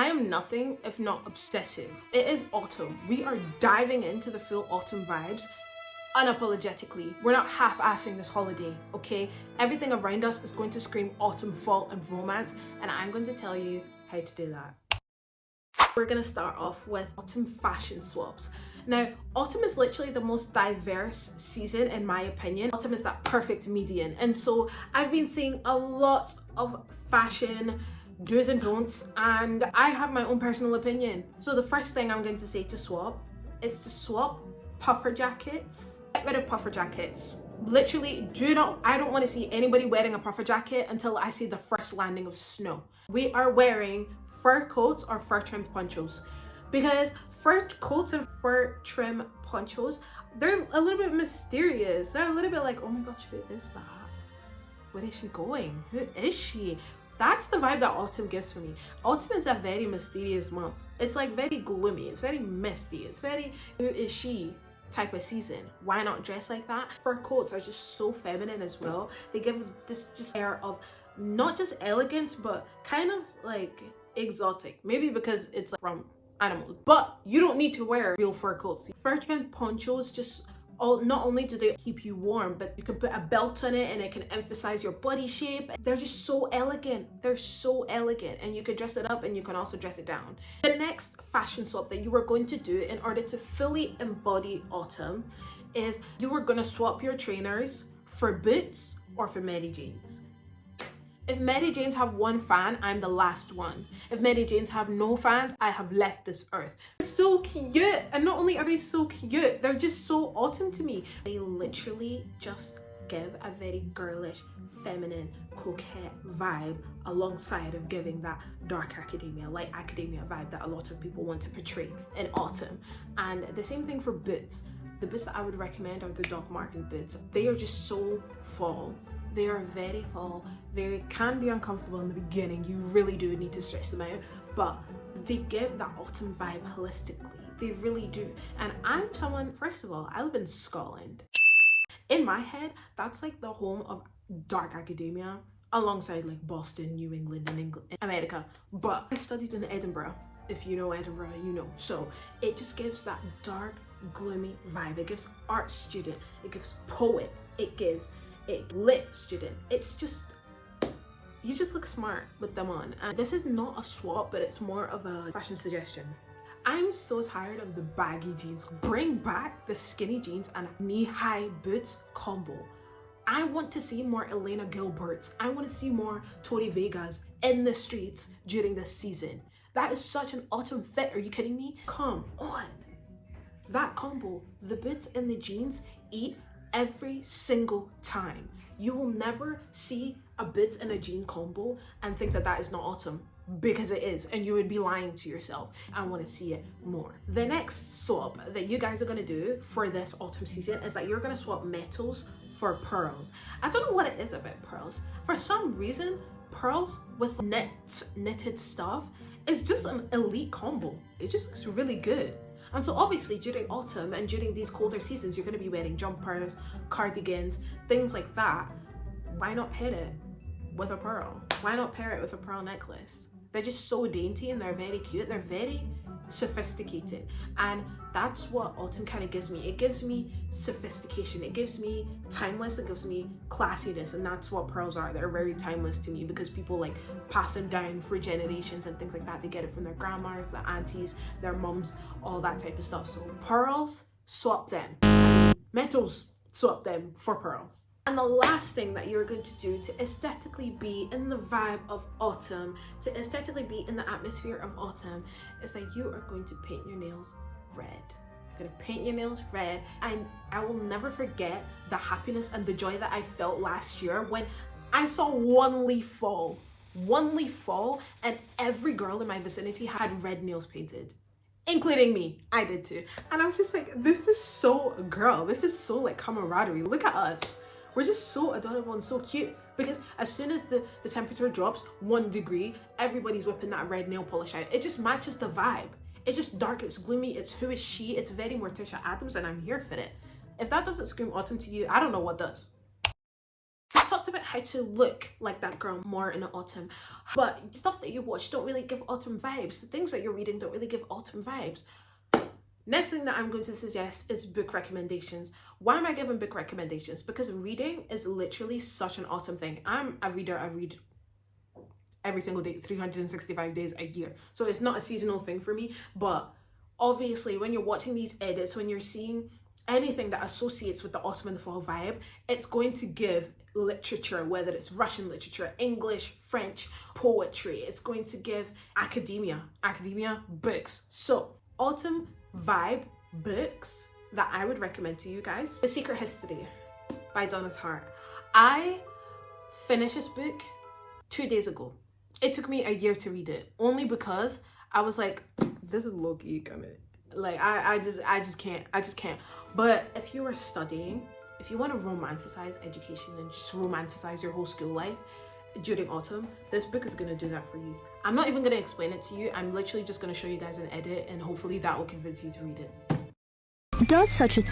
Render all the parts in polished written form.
I am nothing if not obsessive. It is autumn. We are diving into the full autumn vibes unapologetically. We're not half-assing this holiday, okay? Everything around us is going to scream autumn, fall, and romance, and I'm going to tell you how to do that. We're gonna start off with autumn fashion swaps. Now, autumn is literally the most diverse season in my opinion. Autumn is that perfect median. And so I've been seeing a lot of fashion do's and don'ts, and I have my own personal opinion. So the first thing I'm going to say to swap is to swap puffer jackets. Get rid of puffer jackets. Literally, I don't want to see anybody wearing a puffer jacket until I see the first landing of snow. We are wearing fur coats or fur trimmed ponchos, because fur coats and fur trim ponchos, they're a little bit mysterious. They're a little bit like, oh my gosh, who is that? Where is she going? Who is she? That's the vibe that autumn gives for me. Autumn is a very mysterious month. It's like very gloomy, it's very misty, it's very who is she type of season. Why not dress like that? Fur coats are just so feminine as well. They give this just air of not just elegance, but kind of like exotic. Maybe because it's like from animals, but you don't need to wear real fur coats. Fur trimmed ponchos just not only do they keep you warm, but you can put a belt on it and it can emphasize your body shape. They're just so elegant. They're so elegant, and you can dress it up and you can also dress it down. The next fashion swap that you are going to do in order to fully embody autumn is you are going to swap your trainers for boots or for Mary Janes. If Mary Janes have one fan, I'm the last one. If Mary Janes have no fans, I have left this earth. They're so cute, and not only are they so cute, they're just so autumn to me. They literally just give a very girlish, feminine, coquette vibe alongside of giving that dark academia, light academia vibe that a lot of people want to portray in autumn. And the same thing for boots. The boots that I would recommend are the Doc Marten boots. They are just so fall. They are very fall. They can be uncomfortable in the beginning. You really do need to stretch them out, but they give that autumn vibe holistically. They really do. And I'm someone, first of all, I live in Scotland. In my head, that's like the home of dark academia, alongside like Boston, New England, and America. But I studied in Edinburgh. If you know Edinburgh, you know. So it just gives that dark, gloomy vibe. It gives art student, it gives poet, it gives a lit student. It's just, you just look smart with them on. And this is not a swap, but it's more of a fashion suggestion. I'm so tired of the baggy jeans. Bring back the skinny jeans and knee-high boots combo. I want to see more Elena Gilberts. I want to see more Tori Vegas in the streets during this season. That is such an autumn fit. Are you kidding me? Come on. That combo, the boots and the jeans, eat every single time. You will never see a boots and a jean combo and think that that is not autumn, because it is, and you would be lying to yourself. I want to see it more. The next swap that you guys are going to do for this autumn season is that you're going to swap metals for pearls. I don't know what it is about pearls. For some reason, pearls with knitted stuff is just an elite combo. It just looks really good. And so obviously during autumn and during these colder seasons, you're going to be wearing jumpers, cardigans, things like that. Why not pair it with a pearl? Why not pair it with a pearl necklace? They're just so dainty and they're very cute. They're very sophisticated. And that's what autumn kind of gives me. It gives me sophistication. It gives me timeless. It gives me classiness. And that's what pearls are. They're very timeless to me because people like pass them down for generations and things like that. They get it from their grandmas, their aunties, their mums, all that type of stuff. So pearls, swap them. Metals, swap them for pearls. And the last thing that you're going to do to aesthetically be in the vibe of autumn, to aesthetically be in the atmosphere of autumn, is that you are going to paint your nails red. You're going to paint your nails red, and I will never forget the happiness and the joy that I felt last year when I saw one leaf fall, and every girl in my vicinity had red nails painted. Including me. I did too. And I was just like, this is so girl. This is so like camaraderie. Look at us. We're just so adorable and so cute, because as soon as the temperature drops 1 degree, everybody's whipping that red nail polish out. It just matches the vibe. It's just dark, it's gloomy, it's who is she, it's very Morticia Adams, and I'm here for it. If that doesn't scream autumn to you, I don't know what does. Let's talk talked about how to look like that girl more in the autumn, but stuff that you watch don't really give autumn vibes. The things that you're reading don't really give autumn vibes. Next thing that I'm going to suggest is book recommendations. Why am I giving book recommendations? Because reading is literally such an autumn thing. I'm a reader. I read every single day, 365 days a year. So it's not a seasonal thing for me. But obviously, when you're watching these edits, when you're seeing anything that associates with the autumn and the fall vibe, it's going to give literature, whether it's Russian literature, English, French, poetry. It's going to give academia books. So autumn vibe books that I would recommend to you guys: The Secret History by Donna's Hart. I finished this book 2 days ago. It took me a year to read it, only because I was like, this is low-key coming. Like I just can't. But if you are studying, if you want to romanticize education and just romanticize your whole school life during autumn, this book is gonna do that for you. I'm not even gonna explain it to you. I'm literally just gonna show you guys an edit, and hopefully that will convince you to read it. Does such a thing.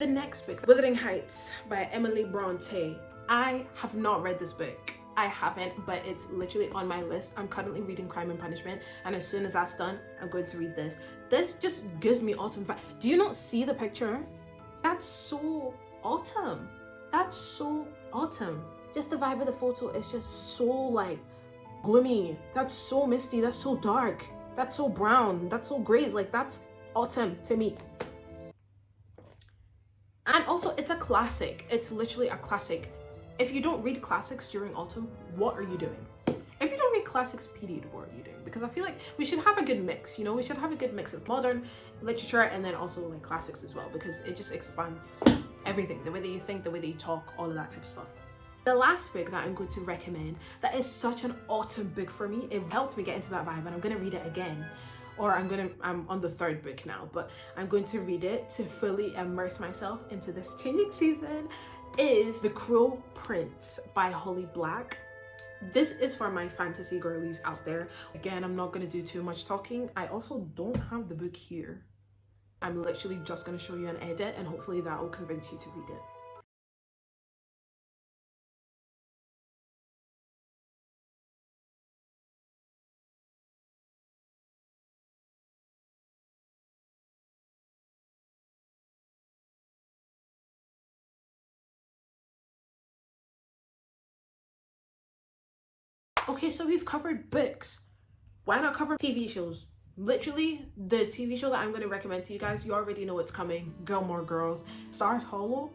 The next book, Wuthering Heights by Emily Bronte. I have not read this book. I haven't, but it's literally on my list. I'm currently reading Crime and Punishment, and as soon as that's done, I'm going to read this. This just gives me autumn vibe. Do you not see the picture? That's so autumn. That's so autumn. Just the vibe of the photo is just so like gloomy. That's so misty. That's so dark. That's so brown. That's so gray. It's like, that's autumn to me. And also, it's a classic. It's literally a classic. If you don't read classics during autumn, what are you doing? If you don't read classics, period, what are you doing? Because I feel like we should have a good mix, you know? We should have a good mix of modern literature and then also like classics as well, because it just expands everything. The way that you think, the way that you talk, all of that type of stuff. The last book that I'm going to recommend that is such an autumn book for me, it helped me get into that vibe, and I'm going to read it again. Or I'm on the third book now, but I'm going to read it to fully immerse myself into this changing season, is The Cruel Prince by Holly Black. This is for my fantasy girlies out there. Again, I'm not going to do too much talking. I also don't have the book here. I'm literally just going to show you an edit, and hopefully that will convince you to read it. Okay, so we've covered books. Why not cover TV shows? Literally, the TV show that I'm going to recommend to you guys, you already know it's coming. Gilmore Girls. Stars Hollow?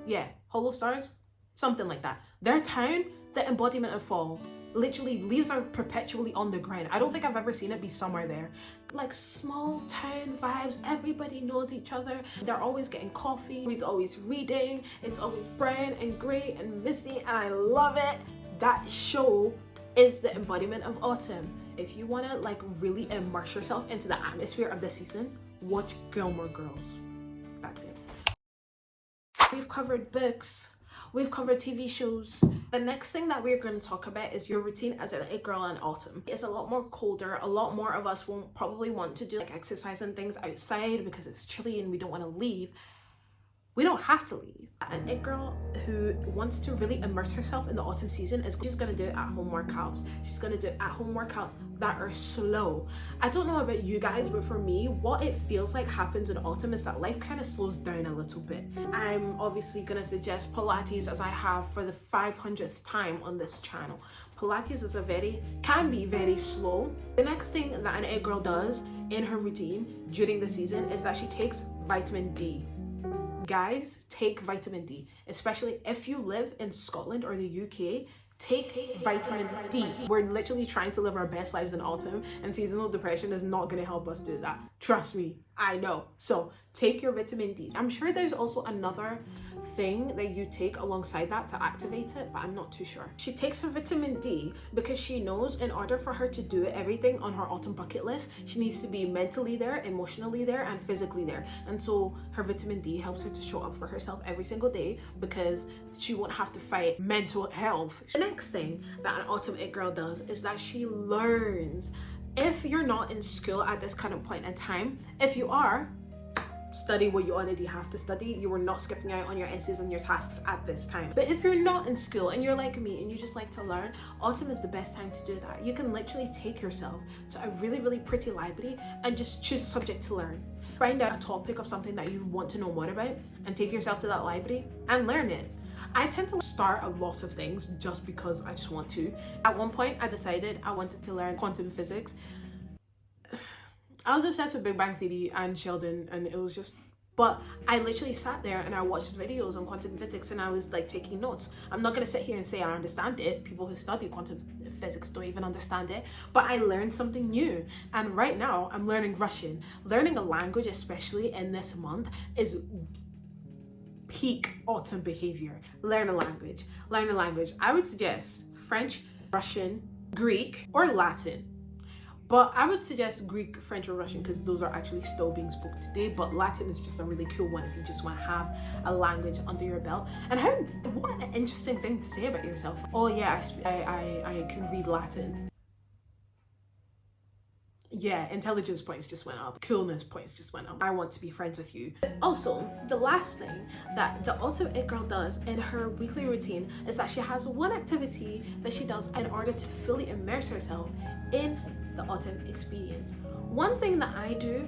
Yeah, Hollow Stars? Something like that. Their town, the embodiment of fall. Literally, leaves are perpetually on the ground. I don't think I've ever seen it be somewhere there. Like small town vibes, everybody knows each other. They're always getting coffee, he's always reading. It's always brown and grey and misty, and I love it. That show is the embodiment of autumn. If you want to like really immerse yourself into the atmosphere of the season, watch Gilmore Girls. That's it. We've covered books, we've covered TV shows. The next thing that we're going to talk about is your routine as an it girl in autumn. It's a lot more colder. A lot more of us won't probably want to do like exercise and things outside because it's chilly and we don't want to leave. We don't have to leave. An it girl who wants to really immerse herself in the autumn season is just gonna do at-home workouts. She's gonna do at-home workouts that are slow. I don't know about you guys, but for me, what it feels like happens in autumn is that life kind of slows down a little bit. I'm obviously gonna suggest Pilates, as I have for the 500th time on this channel. Pilates is can be very slow. The next thing that an it girl does in her routine during the season is that she takes vitamin D. Guys, take vitamin D, especially if you live in Scotland or the UK. Take vitamin D. We're literally trying to live our best lives in autumn, and seasonal depression is not going to help us do that. Trust me, I know. So take your vitamin D. I'm sure there's also another thing that you take alongside that to activate it, but I'm not too sure. She takes her vitamin D because she knows in order for her to do everything on her autumn bucket list, she needs to be mentally there, emotionally there, and physically there. And so her vitamin D helps her to show up for herself every single day because she won't have to fight mental health. The next thing that an autumn it girl does is that she learns. If you're not in school at this kind of point in time, if you are, study what you already have to study. You are not skipping out on your essays and your tasks at this time. But if you're not in school and you're like me and you just like to learn, autumn is the best time to do that. You can literally take yourself to a really, really pretty library and just choose a subject to learn. Find out a topic of something that you want to know more about and take yourself to that library and learn it. I tend to start a lot of things just because I just want to. At one point, I decided I wanted to learn quantum physics. I was obsessed with Big Bang Theory and Sheldon, and it was just, but I literally sat there and I watched videos on quantum physics and I was like taking notes. I'm not gonna sit here and say I understand it. People who study quantum physics don't even understand it, but I learned something new. And right now I'm learning Russian. Learning a language, especially in this month, is peak autumn behavior. Learn a language. Learn a language. I would suggest French, Russian, Greek, or Latin. But I would suggest Greek, French, or Russian because those are actually still being spoken today. But Latin is just a really cool one if you just want to have a language under your belt. And what an interesting thing to say about yourself. Oh yeah, I can read Latin. Yeah, intelligence points just went up. Coolness points just went up. I want to be friends with you. Also, the last thing that the autumn it girl does in her weekly routine is that she has one activity that she does in order to fully immerse herself in the autumn experience. One thing that I do,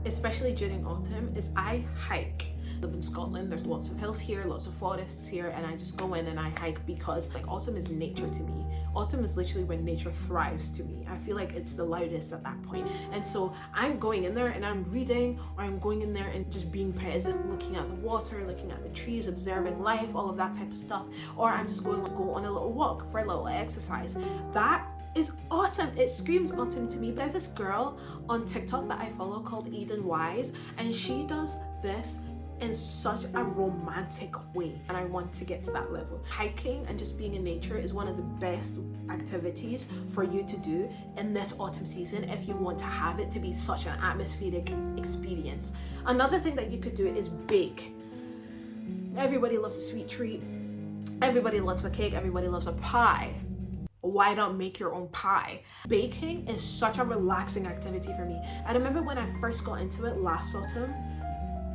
especially during autumn, is I hike. I live in Scotland, there's lots of hills here, lots of forests here, and I just go in and I hike because like autumn is nature to me. Autumn is literally when nature thrives to me. I feel like it's the loudest at that point. And so I'm going in there and I'm reading, or I'm going in there and just being present, looking at the water, looking at the trees, observing life, all of that type of stuff. Or I'm just going to go on a little walk for a little exercise. That is autumn. It screams autumn to me. There's this girl on TikTok that I follow called Eden Wise, and she does this in such a romantic way, and I want to get to that level. Hiking and just being in nature is one of the best activities for you to do in this autumn season if you want to have it to be such an atmospheric experience. Another thing that you could do is bake. Everybody loves a sweet treat. Everybody loves a cake. Everybody loves a pie. Why not make your own pie? Baking is such a relaxing activity for me. I remember when I first got into it last autumn,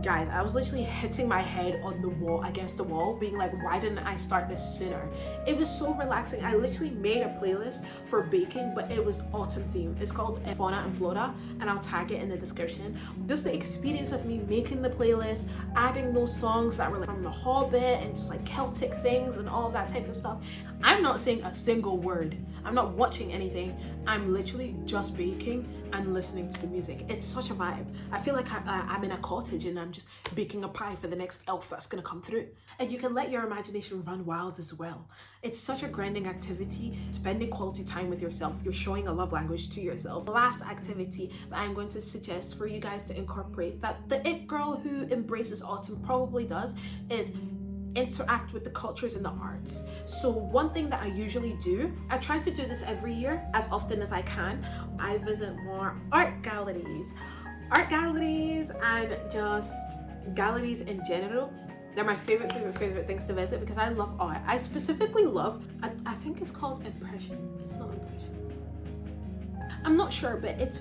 guys, I was literally hitting my head on the wall, against the wall, being like, why didn't I start this sooner? It was so relaxing. I literally made a playlist for baking, but it was autumn themed. It's called Fauna and Flora, and I'll tag it in the description. Just the experience of me making the playlist, adding those songs that were like from The Hobbit and just like Celtic things and all of that type of stuff. I'm not saying a single word. I'm not watching anything. I'm literally just baking and listening to the music. It's such a vibe. I feel like I'm in a cottage and I'm just baking a pie for the next elf that's gonna come through. And you can let your imagination run wild as well. It's such a grounding activity. Spending quality time with yourself. You're showing a love language to yourself. The last activity that I'm going to suggest for you guys to incorporate that the it girl who embraces autumn probably does is interact with the cultures and the arts. So one thing that I usually do, I try to do this every year as often as I can. I visit more art galleries and just galleries in general. They're my favorite things to visit because I love art. I specifically love, I think it's called impression. It's not impression. I'm not sure, but it's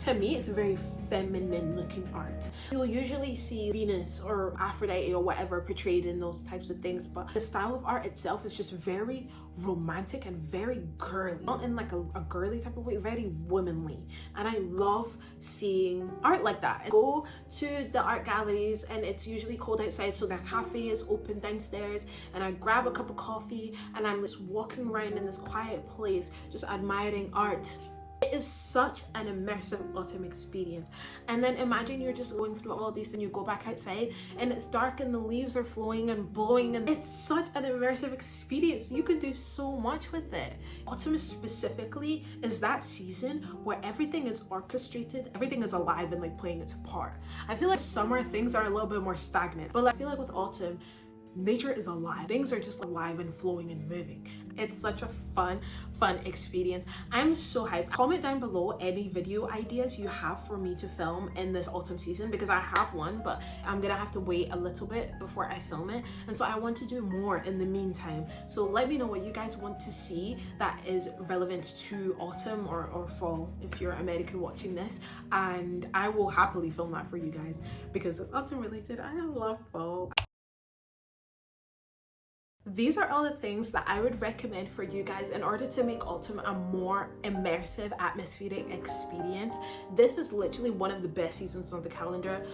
to me, it's very feminine looking art. You'll usually see Venus or Aphrodite or whatever portrayed in those types of things, but the style of art itself is just very romantic and very girly. Not in like a girly type of way, very womanly. And I love seeing art like that. I go to the art galleries and it's usually cold outside, so their cafe is open downstairs, and I grab a cup of coffee and I'm just walking around in this quiet place, just admiring art. It is such an immersive autumn experience. And then imagine you're just going through all these and you go back outside and it's dark and the leaves are flowing and blowing, and it's such an immersive experience. You can do so much with it. Autumn specifically is that season where everything is orchestrated, everything is alive and like playing its part. I feel like summer things are a little bit more stagnant, but I feel like with autumn, nature is alive. Things are just alive and flowing and moving. It's such a fun experience. I'm so hyped. Comment down below any video ideas you have for me to film in this autumn season, because I have one, but I'm gonna have to wait a little bit before I film it, and so I want to do more in the meantime. So let me know what you guys want to see that is relevant to autumn or fall if you're American watching this, and I will happily film that for you guys because it's autumn related. I love fall. These are all the things that I would recommend for you guys in order to make autumn a more immersive, atmospheric experience. This is literally one of the best seasons on the calendar,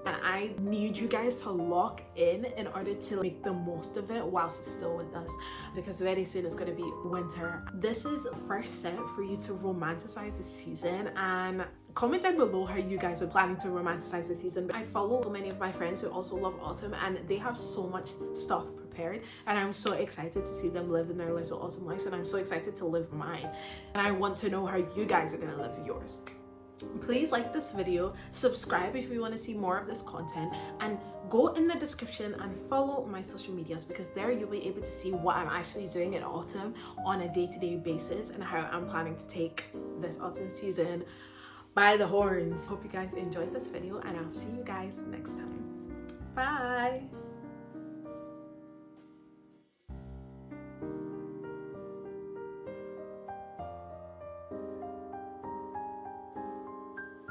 and I need you guys to lock in order to make the most of it whilst it's still with us, because very soon it's going to be winter. This is the first step for you to romanticize the season, and comment down below how you guys are planning to romanticize the season. I follow so many of my friends who also love autumn, and they have so much stuff prepared, and I'm so excited to see them live in their little autumn lives, and I'm so excited to live mine, and I want to know how you guys are gonna live yours. Please like this video, subscribe if you want to see more of this content, and go in the description and follow my social medias, because there you'll be able to see what I'm actually doing in autumn on a day-to-day basis and how I'm planning to take this autumn season by the horns. Hope you guys enjoyed this video, and I'll see you guys next time. Bye.